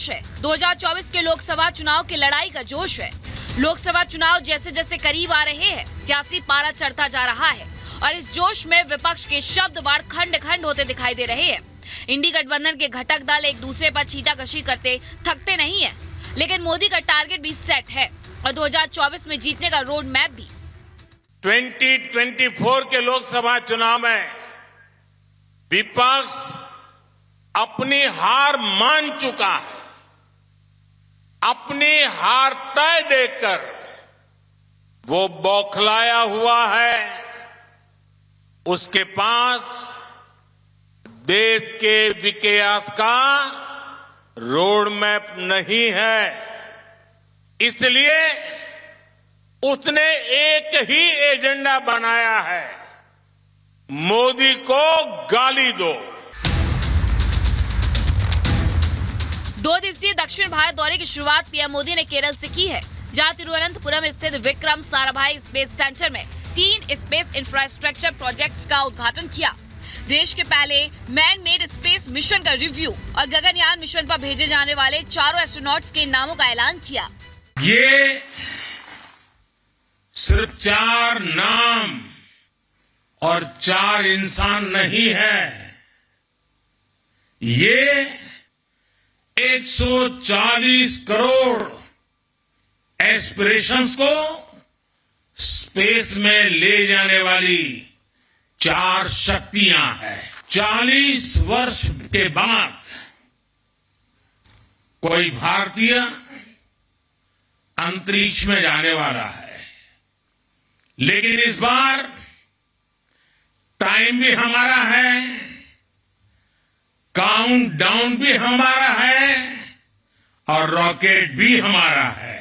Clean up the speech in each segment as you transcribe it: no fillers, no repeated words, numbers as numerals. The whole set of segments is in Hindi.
जोश है। 2024 के लोकसभा चुनाव की लड़ाई का जोश है। लोकसभा चुनाव जैसे जैसे करीब आ रहे हैं, सियासी पारा चढ़ता जा रहा है और इस जोश में विपक्ष के शब्द बाढ़ खंड खंड होते दिखाई दे रहे हैं। इंडी गठबंधन के घटक दल एक दूसरे पर छींटाकशी करते थकते नहीं है, लेकिन मोदी का टारगेट भी सेट है और 2024 में जीतने का रोड मैप भी। 2024 के लोकसभा चुनाव में विपक्ष अपनी हार मान चुका है। अपनी हार तय देखकर वो बौखलाया हुआ है। उसके पास देश के विकास का रोड मैप नहीं है, इसलिए उसने एक ही एजेंडा बनाया है, मोदी को गाली दो। 2 दिवसीय दक्षिण भारत दौरे की शुरुआत पीएम मोदी ने केरल से की है, जहां तिरुवनंतपुरम स्थित विक्रम साराभाई स्पेस सेंटर में 3 स्पेस इंफ्रास्ट्रक्चर प्रोजेक्ट्स का उद्घाटन किया। देश के पहले मैन मेड स्पेस मिशन का रिव्यू और गगनयान मिशन पर भेजे जाने वाले 4 एस्ट्रोनॉट्स के नामों का ऐलान किया। ये सिर्फ 4 नाम और 4 इंसान नहीं है, ये 140 करोड़ एस्पिरेशंस को स्पेस में ले जाने वाली 4 शक्तियां हैं। 40 वर्ष के बाद कोई भारतीय अंतरिक्ष में जाने वाला है, लेकिन इस बार टाइम भी हमारा है, काउंटडाउन भी हमारा है और रॉकेट भी हमारा है।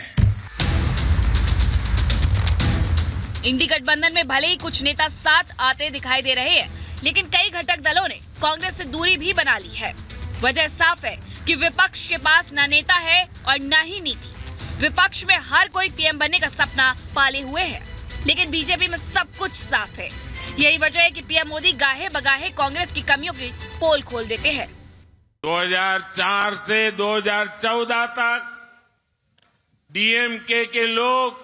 इंडी गठबंधन में भले ही कुछ नेता साथ आते दिखाई दे रहे हैं, लेकिन कई घटक दलों ने कांग्रेस से दूरी भी बना ली है। वजह साफ है कि विपक्ष के पास न नेता है और न ही नीति। विपक्ष में हर कोई पीएम बनने का सपना पाले हुए है, लेकिन बीजेपी में सब कुछ साफ है। यही वजह है कि पीएम मोदी गाहे बगाहे कांग्रेस की कमियों की पोल खोल देते हैं। 2004 से 2014 तक डीएमके के लोग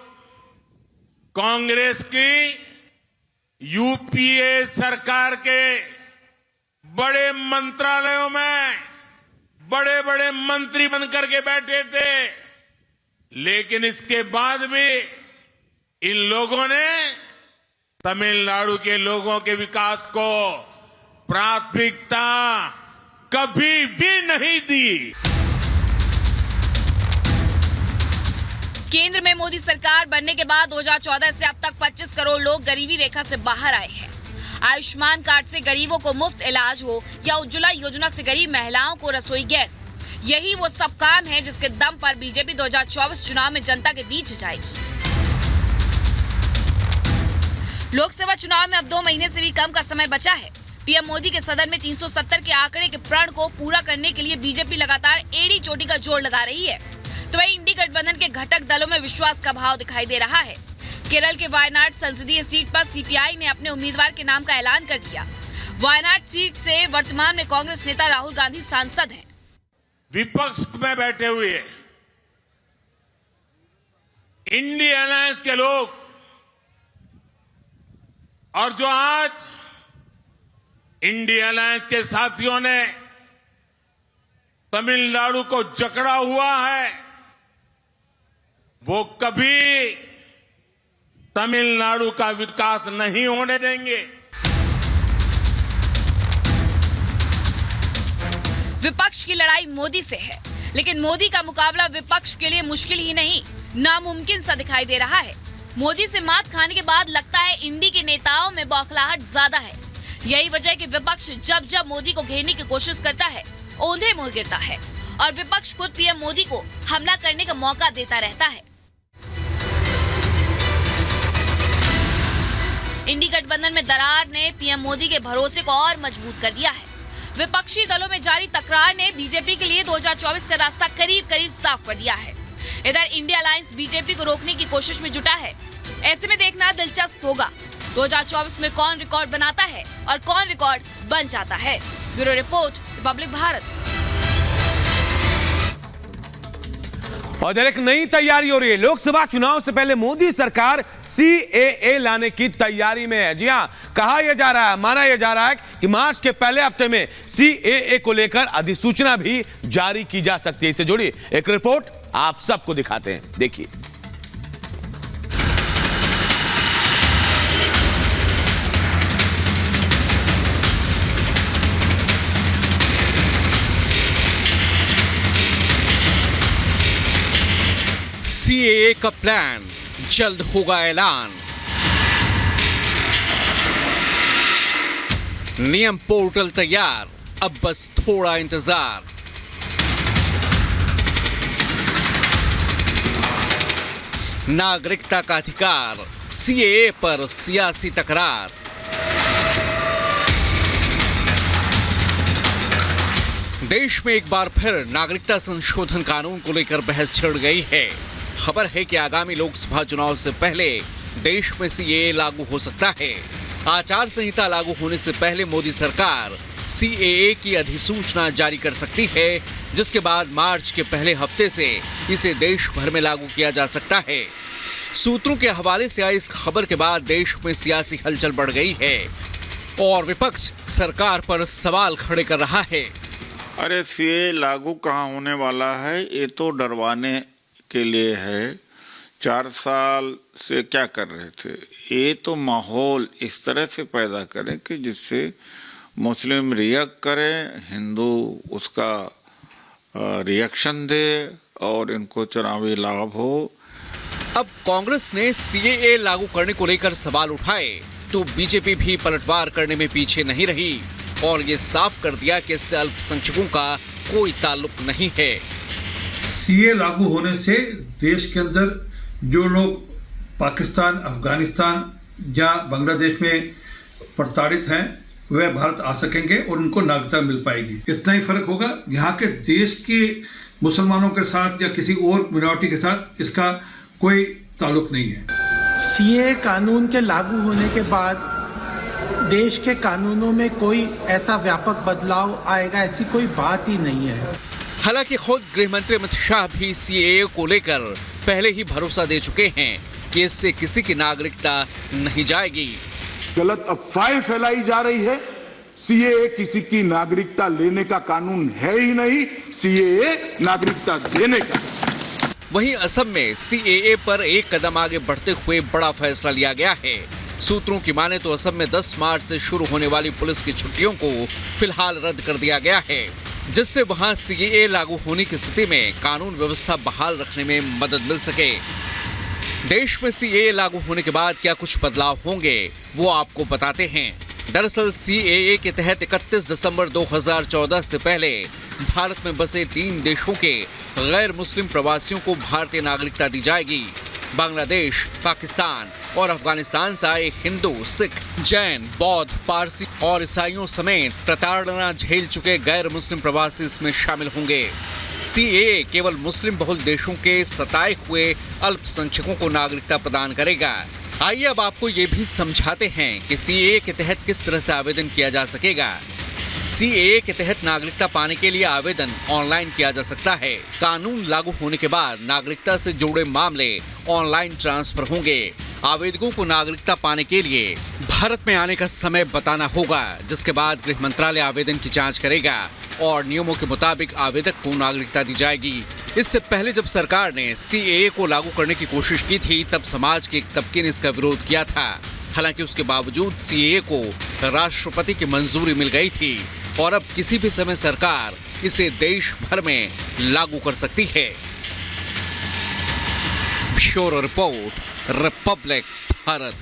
कांग्रेस की यूपीए सरकार के बड़े मंत्रालयों में बड़े बड़े मंत्री बनकर के बैठे थे, लेकिन इसके बाद भी इन लोगों ने तमिलनाडु के लोगों के विकास को प्राथमिकता कभी भी नहीं दी। केंद्र में मोदी सरकार बनने के बाद 2014 से अब तक 25 करोड़ लोग गरीबी रेखा से बाहर आए हैं। आयुष्मान कार्ड से गरीबों को मुफ्त इलाज हो या उज्ज्वला योजना से गरीब महिलाओं को रसोई गैस, यही वो सब काम है जिसके दम पर बीजेपी 2024 चुनाव में जनता के बीच जाएगी। लोकसभा चुनाव में अब 2 महीने से भी कम का समय बचा है। पीएम मोदी के सदन में 370 के आंकड़े के प्रण को पूरा करने के लिए बीजेपी लगातार एड़ी चोटी का जोर लगा रही है, तो वही इंडी गठबंधन के घटक दलों में विश्वास का भाव दिखाई दे रहा है। केरल के वायनाड संसदीय सीट पर सीपीआई ने अपने उम्मीदवार के नाम का ऐलान कर दिया। वायनाड सीट से वर्तमान में कांग्रेस नेता राहुल गांधी सांसद हैं। विपक्ष में बैठे हुए इंडी अलायंस के लोग और जो आज इंडी अलायंस के साथियों ने तमिलनाडु को जकड़ा हुआ है, वो कभी तमिलनाडु का विकास नहीं होने देंगे। विपक्ष की लड़ाई मोदी से है, लेकिन मोदी का मुकाबला विपक्ष के लिए मुश्किल ही नहीं, नामुमकिन सा दिखाई दे रहा है। मोदी से मात खाने के बाद लगता है इंडी के नेताओं में बौखलाहट ज्यादा है। यही वजह है कि विपक्ष जब जब मोदी को घेरने की कोशिश करता है, औंधे मुंह गिरता है और विपक्ष खुद पीएम मोदी को हमला करने का मौका देता रहता है। इंडी गठबंधन में दरार ने पीएम मोदी के भरोसे को और मजबूत कर दिया है। विपक्षी दलों में जारी तकरार ने बीजेपी के लिए 2024 का रास्ता करीब करीब साफ कर दिया है। इधर इंडिया अलायंस बीजेपी को रोकने की कोशिश में जुटा है। ऐसे में देखना दिलचस्प होगा 2024 में कौन रिकॉर्ड बनाता है और कौन रिकॉर्ड बन जाता है। Bureau report, Republic Bharat. और एक नई तैयारी हो रही है। लोकसभा चुनाव से पहले मोदी सरकार सीएए लाने की तैयारी में है। जी हां, कहा यह जा रहा है, माना यह जा रहा है कि मार्च के पहले हफ्ते में सीएए को लेकर अधिसूचना भी जारी की जा सकती है। इससे जुड़ी एक रिपोर्ट आप सबको दिखाते हैं, देखिए। सीएए का प्लान जल्द होगा ऐलान। नियम पोर्टल तैयार, अब बस थोड़ा इंतजार। नागरिकता का अधिकार, सीएए पर सियासी तकरार। देश में एक बार फिर नागरिकता संशोधन कानून को लेकर बहस छिड़ गई है। खबर है कि आगामी लोकसभा चुनाव से पहले देश में सीएए लागू हो सकता है। आचार संहिता लागू होने से पहले मोदी सरकार सीएए की अधिसूचना जारी कर सकती है, जिसके बाद मार्च के पहले हफ्ते से इसे देश भर में लागू किया जा सकता है। सूत्रों के हवाले से आई इस खबर के बाद देश में सियासी हलचल बढ़ गई है और विपक्ष सरकार पर सवाल खड़े कर रहा है। अरे सीए लागू कहाँ होने वाला है, ये तो डरवाने के लिए है। 4 साल से क्या कर रहे थे, ये तो माहौल इस तरह से पैदा करें कि जिससे मुस्लिम रिएक्ट करें, हिंदू उसका रिएक्शन दे और इनको चुनावी लाभ हो। अब कांग्रेस ने सीएए लागू करने को लेकर सवाल उठाए तो बीजेपी भी पलटवार करने में पीछे नहीं रही और ये साफ कर दिया कि इससे अल्पसंख्यकों का कोई ताल्लुक नहीं है। सीए लागू होने से देश के अंदर जो लोग पाकिस्तान, अफगानिस्तान या बांग्लादेश में प्रताड़ित हैं वह भारत आ सकेंगे और उनको नागरिकता मिल पाएगी। इतना ही फर्क होगा। यहाँ के देश के मुसलमानों के साथ या किसी और मिनॉरिटी के साथ इसका कोई ताल्लुक नहीं है। सीए कानून के लागू होने के बाद देश के कानूनों में कोई ऐसा व्यापक बदलाव आएगा, ऐसी कोई बात ही नहीं है। हालांकि खुद गृह मंत्री अमित शाह भी सीएए को लेकर पहले ही भरोसा दे चुके हैं कि इससे किसी की नागरिकता नहीं जाएगी। गलत अफवाहें फैलाई जा रही है। सीएए किसी की नागरिकता लेने का कानून है ही नहीं, सीएए नागरिकता देने का। वहीं असम में सीएए पर एक कदम आगे बढ़ते हुए बड़ा फैसला लिया गया है। सूत्रों की माने तो असम में 10 मार्च से शुरू होने वाली पुलिस की छुट्टियों को फिलहाल रद्द कर दिया गया है, जिससे वहां सीएए लागू होने की स्थिति में कानून व्यवस्था बहाल रखने में मदद मिल सके। देश में सीएए लागू होने के बाद क्या कुछ बदलाव होंगे वो आपको बताते हैं। दरअसल सीएए के तहत 31 दिसंबर 2014 से पहले भारत में बसे 3 देशों के गैर मुस्लिम प्रवासियों को भारतीय नागरिकता दी जाएगी। बांग्लादेश, पाकिस्तान और अफगानिस्तान से आए हिंदू, सिख, जैन, बौद्ध, पारसी और ईसाइयों समेत प्रताड़ना झेल चुके गैर मुस्लिम प्रवासी इसमें शामिल होंगे। सीएए केवल मुस्लिम बहुल देशों के सताए हुए अल्पसंख्यकों को नागरिकता प्रदान करेगा। आइए अब आपको ये भी समझाते हैं कि सीएए के तहत किस तरह से आवेदन किया जा सकेगा। सीएए के तहत नागरिकता पाने के लिए आवेदन ऑनलाइन किया जा सकता है। कानून लागू होने के बाद नागरिकता से जुड़े मामले ऑनलाइन ट्रांसफर होंगे। आवेदकों को नागरिकता पाने के लिए भारत में आने का समय बताना होगा, जिसके बाद गृह मंत्रालय आवेदन की जांच करेगा और नियमों के मुताबिक आवेदक को नागरिकता दी जाएगी। इससे पहले जब सरकार ने सीएए को लागू करने की कोशिश की थी, तब समाज के एक तबके ने इसका विरोध किया था। हालांकि उसके बावजूद सीएए को राष्ट्रपति की मंजूरी मिल गई थी और अब किसी भी समय सरकार इसे देश भर में लागू कर सकती है। Bureau report, Republic Bharat.